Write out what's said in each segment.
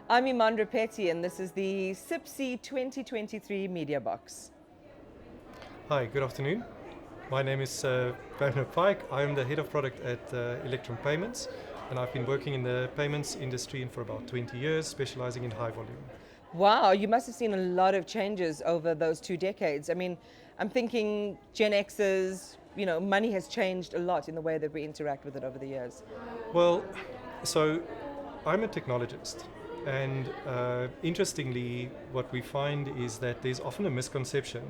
I'm Iman Rapetti, and this is the CIPSI 2023 Media Box. Hi, good afternoon. My name is Werner Pike. I am the head of product at Electrum Payments, and I've been working in the payments industry for about 20 years, specializing in high volume. Wow, you must have seen a lot of changes over those 2 decades. I mean, I'm thinking Gen X's, money has changed a lot in the way that we interact with it over the years. Well, so I'm a technologist, and interestingly, what we find is that there's often a misconception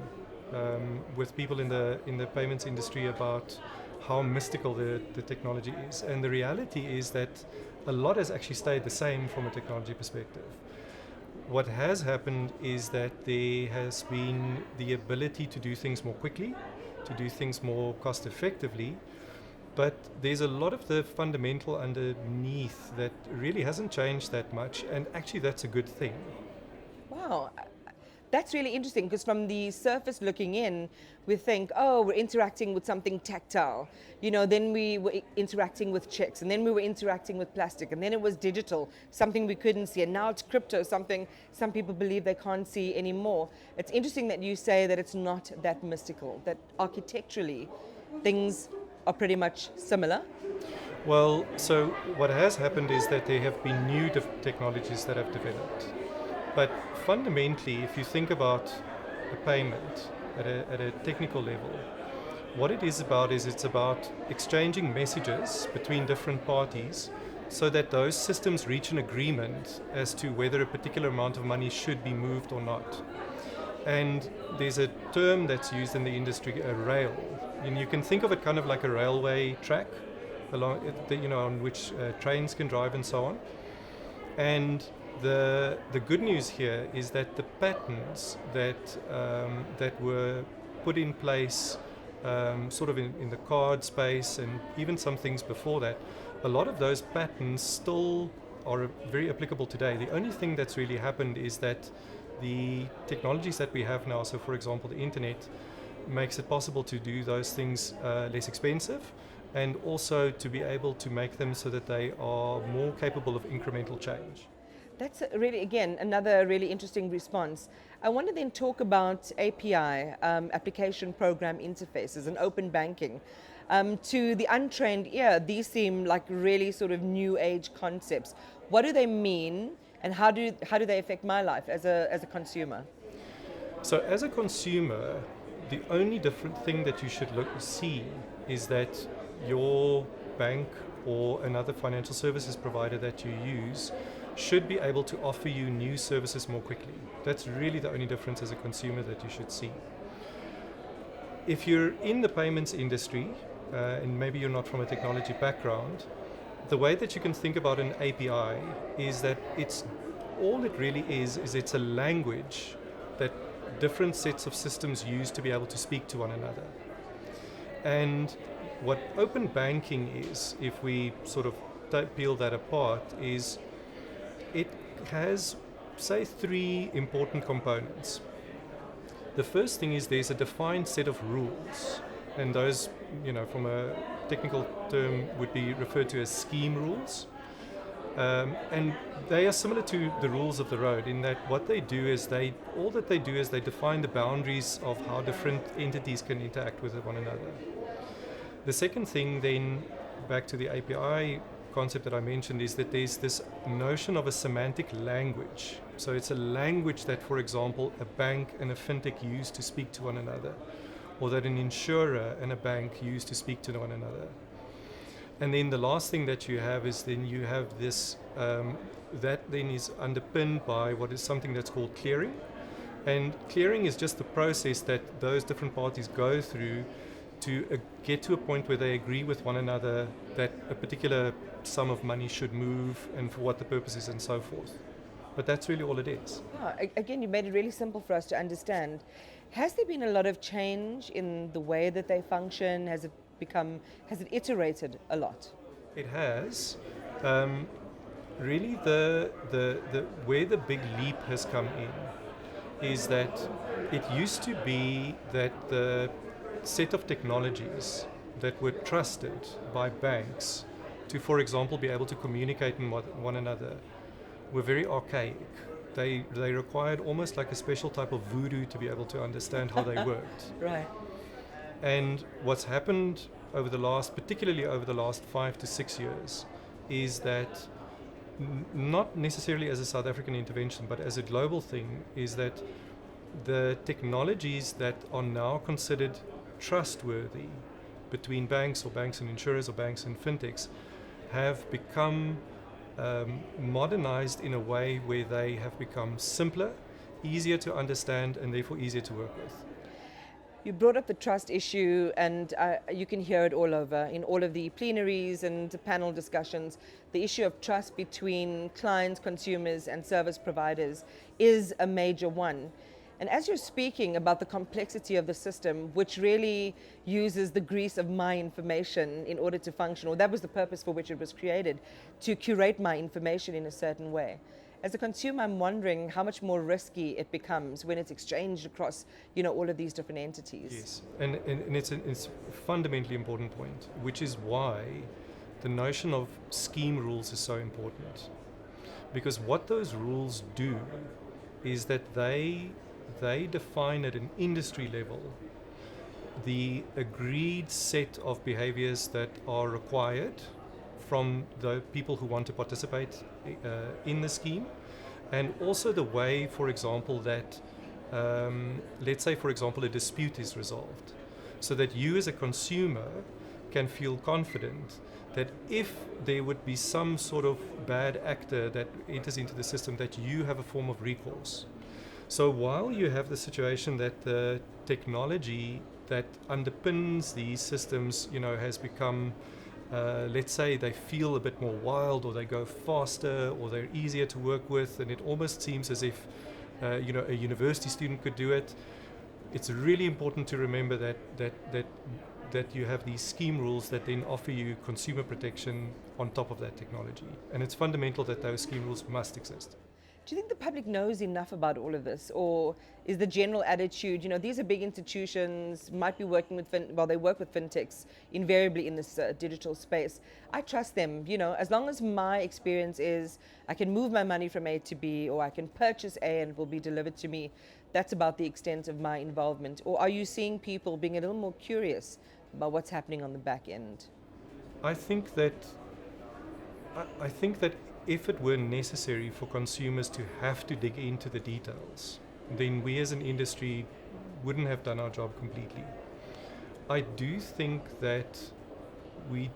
with people in the payments industry about how mystical the technology is, and the reality is that a lot has actually stayed the same from a technology perspective. What has happened is that there has been the ability to do things more quickly, to do things more cost effectively, but there's a lot of the fundamental underneath that really hasn't changed that much, and actually that's a good thing. Wow, that's really interesting because from the surface looking in, we think, oh, we're interacting with something tactile. Then we were interacting with checks, and then we were interacting with plastic, and then it was digital, something we couldn't see, and now it's crypto, something some people believe they can't see anymore. It's interesting that you say that it's not that mystical, that architecturally things are pretty much similar. Well, so what has happened is that there have been new technologies that have developed. But fundamentally, if you think about a payment at a technical level, what it is about is it's about exchanging messages between different parties so that those systems reach an agreement as to whether a particular amount of money should be moved or not. And there's a term that's used in the industry, a rail. And you can think of it kind of like a railway track on which trains can drive and so on. And the good news here is that the patterns that were put in place sort of in the card space and even some things before that, a lot of those patterns still are very applicable today. The only thing that's really happened is that the technologies that we have now, so for example the internet, makes it possible to do those things less expensive, and also to be able to make them so that they are more capable of incremental change. That's really, again, another really interesting response. I want to then talk about API, application program interfaces, and open banking. To the untrained ear, these seem like really sort of new age concepts. What do they mean, and how do they affect my life as a consumer? So as a consumer, the only different thing that you should see is that your bank or another financial services provider that you use should be able to offer you new services more quickly. That's really the only difference as a consumer that you should see. If you're in the payments industry, and maybe you're not from a technology background, the way that you can think about an API is that all it really is it's a language that different sets of systems use to be able to speak to one another. And what open banking is, if we sort of peel that apart, is it has, say, three important components. The first thing is there's a defined set of rules, and those, from a technical term, would be referred to as scheme rules. And they are similar to the rules of the road in that what they do is they define the boundaries of how different entities can interact with one another. The second thing then, back to the API concept that I mentioned, is that there's this notion of a semantic language. So it's a language that, for example, a bank and a fintech use to speak to one another, or that an insurer and a bank use to speak to one another. And then the last thing that you have is then you have this, that then is underpinned by what is something that's called clearing. And clearing is just the process that those different parties go through to get to a point where they agree with one another that a particular sum of money should move and for what the purpose is and so forth. But that's really all it is. Yeah, again, you made it really simple for us to understand. Has there been a lot of change in the way that they function? Has it iterated a lot? It has. Really, the where the big leap has come in is that it used to be that the set of technologies that were trusted by banks to, for example, be able to communicate with one another were very archaic. They required almost like a special type of voodoo to be able to understand how they worked. Right. And what's happened particularly over the last 5 to 6 years, is that not necessarily as a South African intervention, but as a global thing, is that the technologies that are now considered trustworthy between banks or banks and insurers or banks and fintechs have become modernized in a way where they have become simpler, easier to understand, and therefore easier to work with. You brought up the trust issue, and you can hear it all over in all of the plenaries and panel discussions. The issue of trust between clients, consumers, and service providers is a major one. And as you're speaking about the complexity of the system, which really uses the grease of my information in order to function, or that was the purpose for which it was created, to curate my information in a certain way. As a consumer, I'm wondering how much more risky it becomes when it's exchanged across, all of these different entities. Yes, and it's a fundamentally important point, which is why the notion of scheme rules is so important. Because what those rules do is that they define at an industry level the agreed set of behaviors that are required from the people who want to participate in the scheme, and also the way, for example, that let's say, for example, a dispute is resolved, so that you as a consumer can feel confident that if there would be some sort of bad actor that enters into the system, that you have a form of recourse. So while you have the situation that the technology that underpins these systems, has become, let's say, they feel a bit more wild, or they go faster, or they're easier to work with, and it almost seems as if, a university student could do it. It's really important to remember that you have these scheme rules that then offer you consumer protection on top of that technology, and it's fundamental that those scheme rules must exist. Do you think the public knows enough about all of this, or is the general attitude, these are big institutions, might be working with, they work with fintechs invariably in this digital space. I trust them, as long as my experience is I can move my money from A to B, or I can purchase A and it will be delivered to me. That's about the extent of my involvement. Or are you seeing people being a little more curious about what's happening on the back end? I think that if it were necessary for consumers to have to dig into the details, then we as an industry wouldn't have done our job completely. I do think that we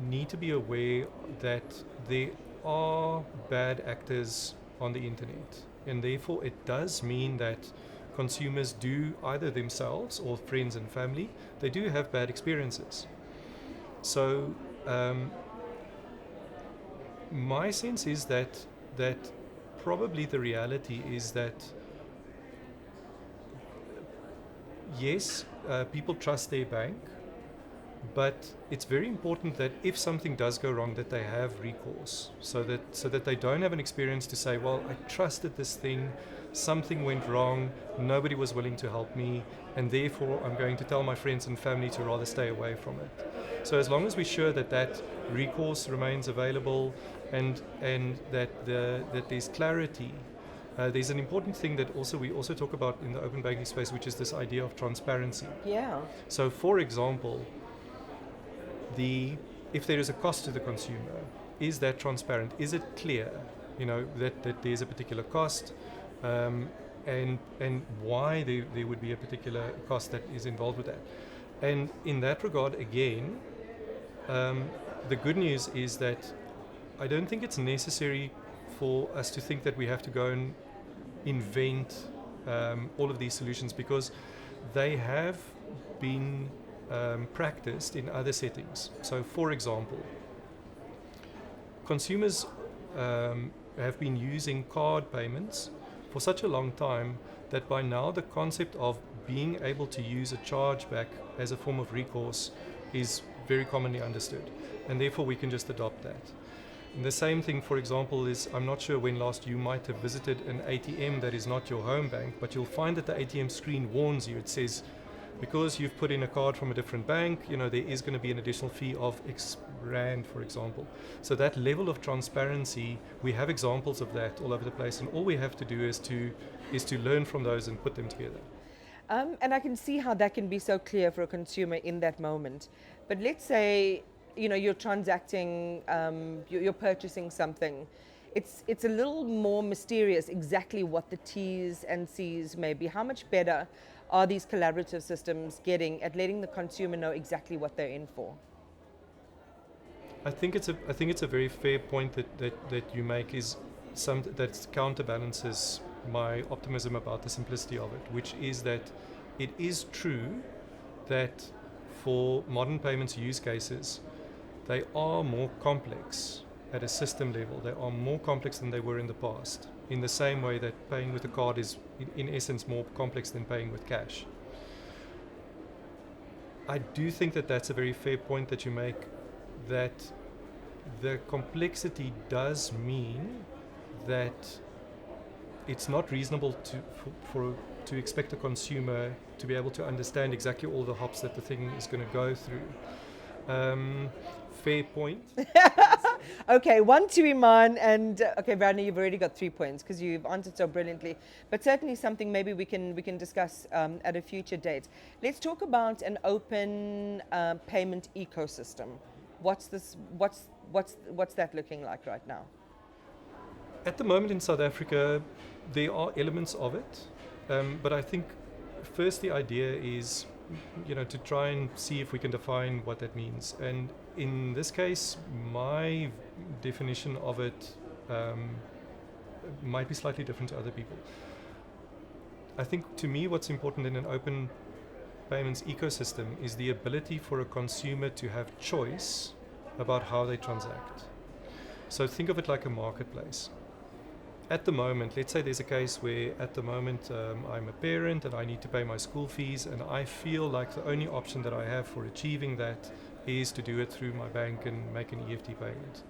need to be aware that there are bad actors on the internet, and therefore it does mean that consumers do, either themselves or friends and family, they do have bad experiences. So my sense is that probably the reality is that yes, people trust their bank, but it's very important that if something does go wrong, that they have recourse, so that they don't have an experience to say, well, I trusted this thing, something went wrong, nobody was willing to help me, and therefore I'm going to tell my friends and family to rather stay away from it. So as long as we're sure that recourse remains available, and that there's clarity, there's an important thing that we also talk about in the open banking space, which is this idea of transparency. Yeah. So for example, if there is a cost to the consumer, is that transparent? Is it clear, that there's a particular cost, and why there would be a particular cost that is involved with that? And in that regard, again, the good news is that I don't think it's necessary for us to think that we have to go and invent all of these solutions, because they have been practiced in other settings. So for example, consumers have been using card payments for such a long time that by now the concept of being able to use a chargeback as a form of recourse is very commonly understood, and therefore we can just adopt that. And the same thing, for example, is, I'm not sure when last you might have visited an ATM that is not your home bank, but you'll find that the ATM screen warns you. It says, because you've put in a card from a different bank, there is going to be an additional fee of X rand, for example. So that level of transparency, we have examples of that all over the place, and all we have to do is to learn from those and put them together. And I can see how that can be so clear for a consumer in that moment. But let's say, you're transacting, you're purchasing something. It's a little more mysterious exactly what the T's and C's may be. How much better are these collaborative systems getting at letting the consumer know exactly what they're in for? I think it's a very fair point that you make, is that counterbalances my optimism about the simplicity of it, which is that it is true that for modern payments use cases, they are more complex at a system level. They are more complex than they were in the past, in the same way that paying with a card is in essence more complex than paying with cash. I do think that that's a very fair point that you make, that the complexity does mean that it's not reasonable to expect a consumer to be able to understand exactly all the hops that the thing is going to go through. Fair point. Okay, 1 to Iman, and okay, Brandon, you've already got 3 points because you've answered so brilliantly. But certainly something maybe we can discuss at a future date. Let's talk about an open payment ecosystem. What's that looking like right now? At the moment in South Africa, there are elements of it, but I think first the idea is, to try and see if we can define what that means. And in this case, my definition of it might be slightly different to other people. I think to me what's important in an open payments ecosystem is the ability for a consumer to have choice about how they transact. So think of it like a marketplace. At the moment, let's say there's a case where at the moment I'm a parent and I need to pay my school fees, and I feel like the only option that I have for achieving that is to do it through my bank and make an EFT payment.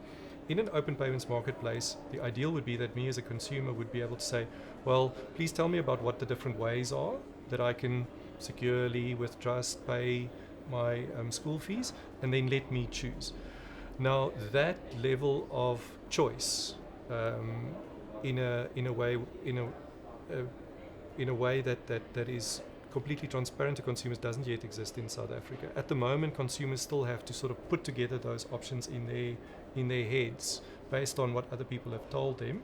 In an open payments marketplace, the ideal would be that me as a consumer would be able to say, well, please tell me about what the different ways are that I can securely, with trust, pay my school fees, and then let me choose. Now, that level of choice, in a way that is completely transparent to consumers, doesn't yet exist in South Africa. At the moment, consumers still have to sort of put together those options in their heads based on what other people have told them.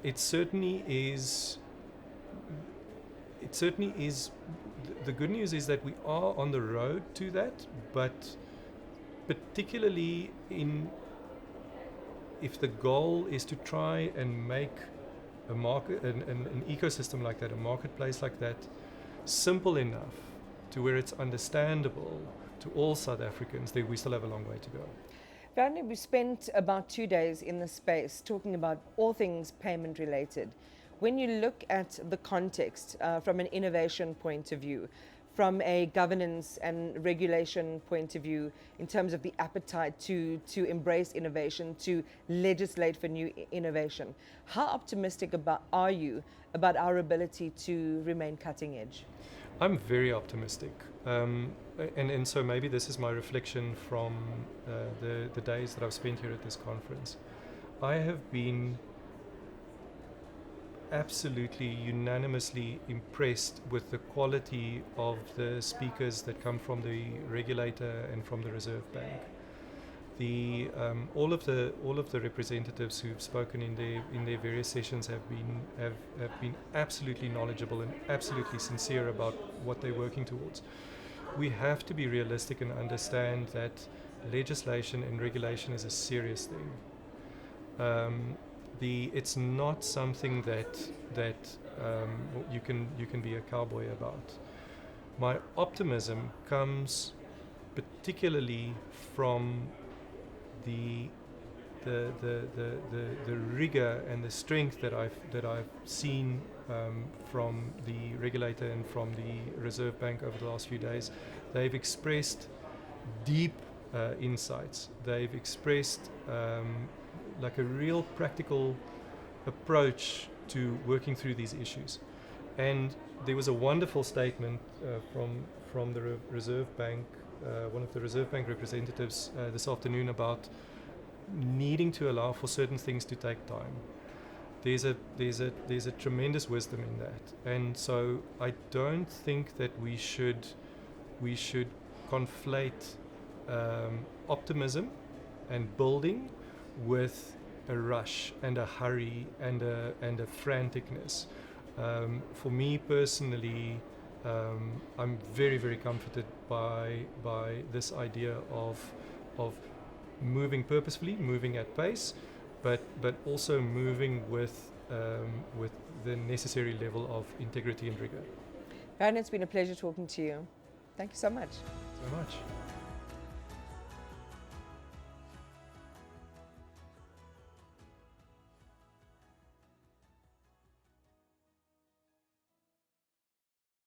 It certainly is. The good news is that we are on the road to that, but particularly if the goal is to try and make a market, an ecosystem like that, a marketplace like that, simple enough to where it's understandable to all South Africans, then we still have a long way to go. Verne, we spent about 2 days in this space talking about all things payment related. When you look at the context from an innovation point of view, from a governance and regulation point of view, in terms of the appetite to embrace innovation, to legislate for new innovation, how optimistic are you about our ability to remain cutting edge? I'm very optimistic. And so maybe this is my reflection from the days that I've spent here at this conference. I have been absolutely unanimously impressed with the quality of the speakers that come from the regulator and from the Reserve Bank. All of the representatives who've spoken in their various sessions have been absolutely knowledgeable and absolutely sincere about what they're working towards. We have to be realistic and understand that legislation and regulation is a serious thing. It's not something that you can be a cowboy about. My optimism comes particularly from the rigor and the strength that I've seen from the regulator and from the Reserve Bank over the last few days. They've expressed deep insights. They've expressed like a real practical approach to working through these issues. And there was a wonderful statement from the Reserve Bank, one of the Reserve Bank representatives this afternoon about needing to allow for certain things to take time. There's a tremendous wisdom in that, and so I don't think that we should conflate optimism and building with a rush and a hurry and a franticness. For me personally, I'm very, very comforted by this idea of moving purposefully, moving at pace, but also moving with the necessary level of integrity and rigor. Ryan, it's been a pleasure talking to you. Thank you so much. So much.